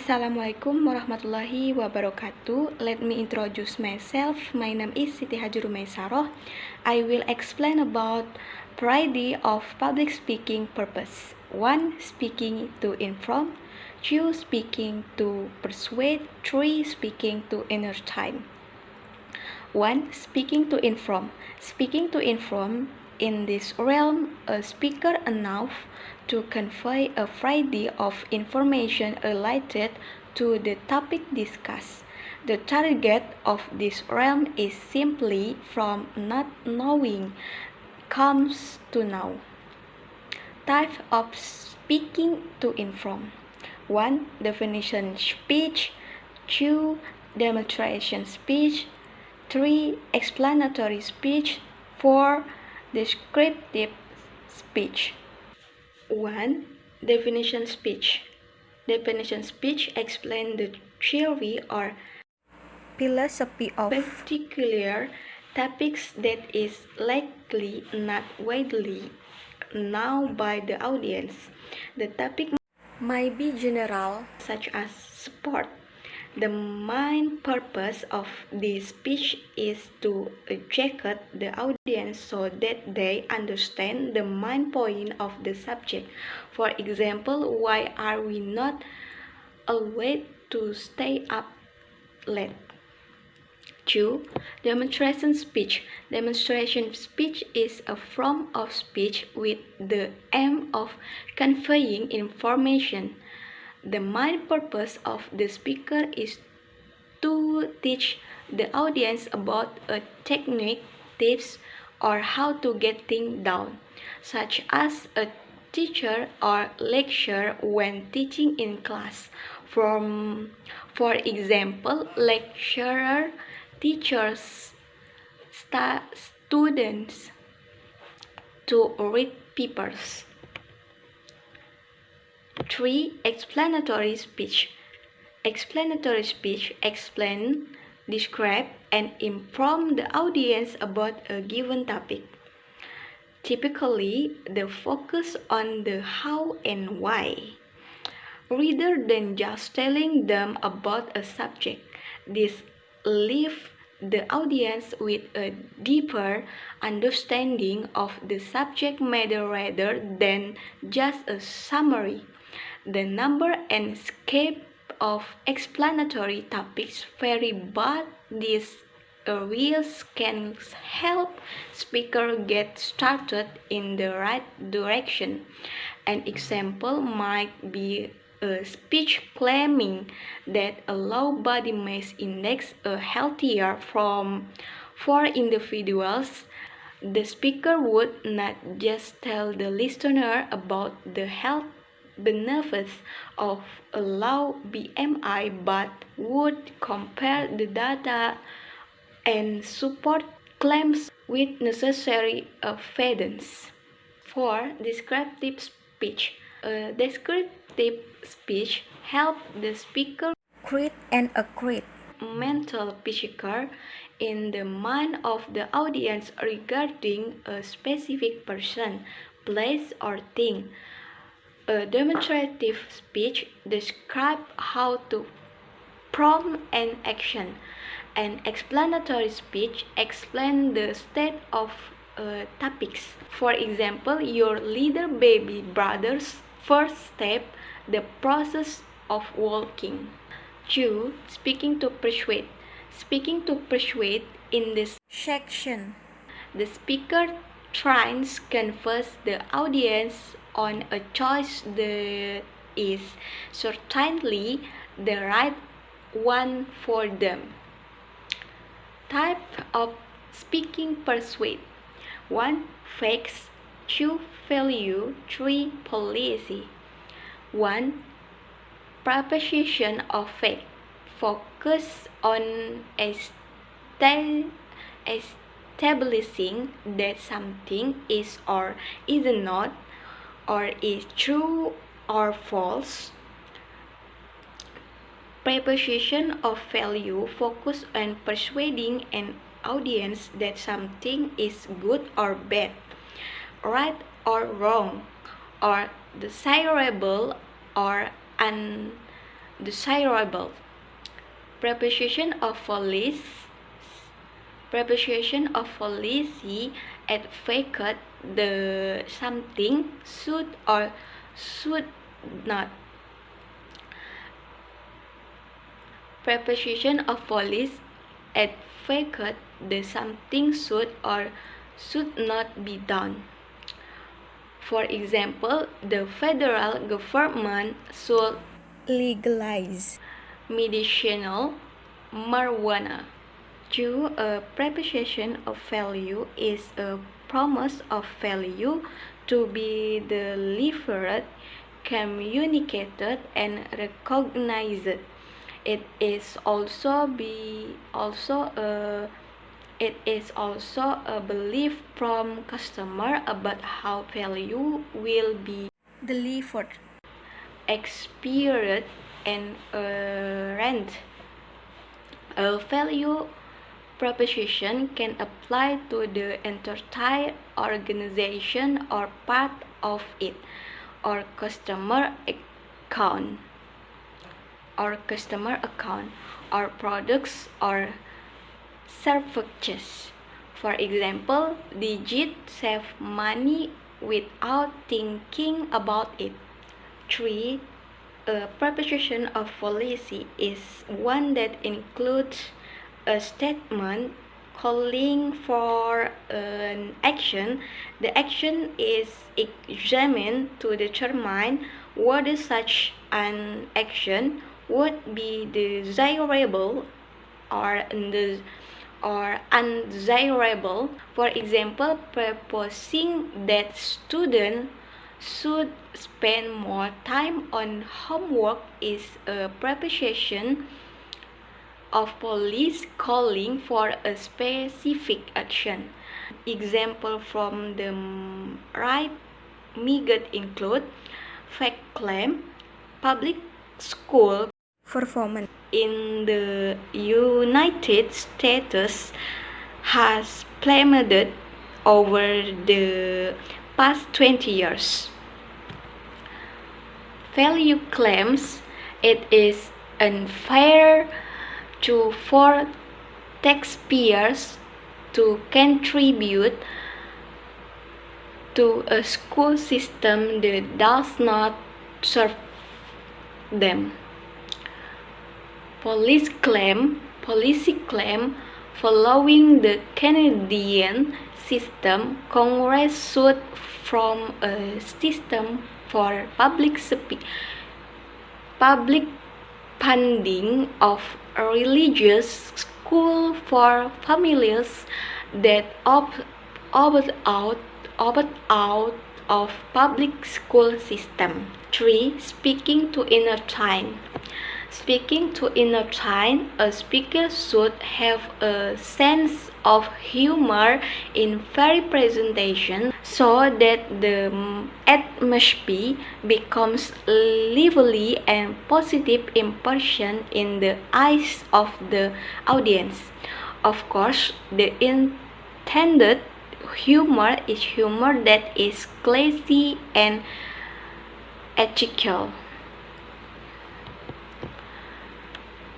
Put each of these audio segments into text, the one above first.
Assalamualaikum warahmatullahi wabarakatuh. Let me introduce myself. My name is Siti Hajrul Maisyaroh. I will explain about variety of public speaking purpose. 1. Speaking to inform. 2. Speaking to persuade. 3. Speaking to entertain. 1. Speaking to inform. Speaking to inform. In this realm, a speaker enough to convey a variety of information related to the topic discussed. The target of this realm is simply from not knowing comes to know. Type of speaking to inform. 1. Definition speech. 2. Demonstration speech. 3. Explanatory speech. 4. Descriptive speech. 1. Definition speech. Definition speech explains the theory or philosophy of particular topics that is likely not widely known by the audience. The topic might be general, such as sport. The main purpose of this speech is to educate the audience so that they understand the main point of the subject. For example, why are we not allowed to stay up late? 2. Demonstration speech. Demonstration speech is a form of speech with the aim of conveying information. The main purpose of the speaker is to teach the audience about a technique, tips, or how to get things done, such as a teacher or lecturer when teaching in class. For example, lecturer teaches students to read papers. 3. Explanatory speech. Explanatory speech explain, describe, and inform the audience about a given topic. Typically, the focus on the how and why, rather than just telling them about a subject. This leaves the audience with a deeper understanding of the subject matter rather than just a summary. The number and scope of explanatory topics vary, but these areas can help speakers get started in the right direction. An example might be a speech claiming that a low body mass index is healthier for individuals. The speaker would not just tell the listener about the health benefits of a low BMI, but would compare the data and support claims with necessary evidence. 4. Descriptive speech. Descriptive speech helps the speaker create an accurate mental picture in the mind of the audience regarding a specific person, place, or thing. A demonstrative speech describes how to perform an action. An explanatory speech explains the state of topics. For example, your little baby brother's first step, the process of walking. 2. Speaking to persuade. Speaking to persuade in this section, the speaker tries to convince the audience on a choice that is certainly the right one for them. Type of speaking persuade. 1. Facts. 2. Value. 3. Policy. 1. Proposition of fact. Focus on establishing that something is or is not, or is true or false. Proposition of value focus on persuading an audience that something is good or bad, right or wrong, or desirable or desirable. Preposition of fallacy advocate the something should or should not. Preposition of fallacy advocate the something should or should not be done. For example, the federal government should legalize medicinal marijuana. 2. A preposition of value is a promise of value to be delivered, communicated, and recognized. It is also a belief from customer about how value will be delivered, experienced, and earned. A value proposition can apply to the entire organization or part of it, or customer account, or products or services. For example, Digit save money without thinking about it. 3. A preposition of fallacy is one that includes a statement calling for an action. The action is examined to determine whether such an action would be desirable or undesirable. For example, proposing that students should spend more time on homework is a preposition of police calling for a specific action. Example from the right method include fake claim, public school performance in the United States has plummeted over the past 20 years. Value claims it is unfair for taxpayers to contribute to a school system that does not serve them. Policy claim following the Canadian system, Congress should form a system for public funding of a religious school for families that opt out of public school system. 3. Speaking to inner time. A speaker should have a sense of humor in very presentation so that the atmosphere becomes lively and positive impression in the eyes of the audience. Of course, the intended humor is humor that is classy and ethical.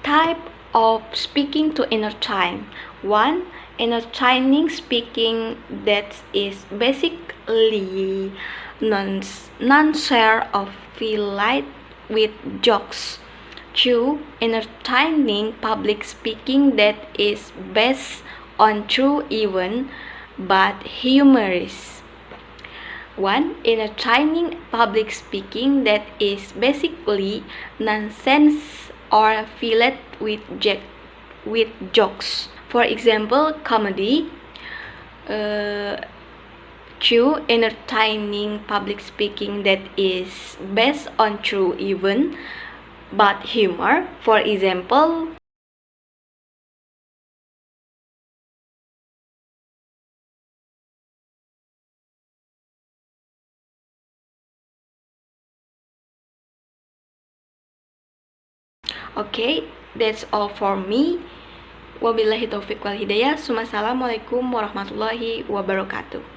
Type of speaking to entertain. 1. Entertaining speaking that is basically non-share of light with jokes. 2. Entertaining public speaking that is based on true event but humorous. 1. Entertaining public speaking that is basically nonsense or filled with jokes. For example, comedy. 2. Entertaining public speaking that is based on true event but humor. For example, okay, that's all for me. Wabillahi taufiq wal hidayah. Assalamualaikum warahmatullahi wabarakatuh.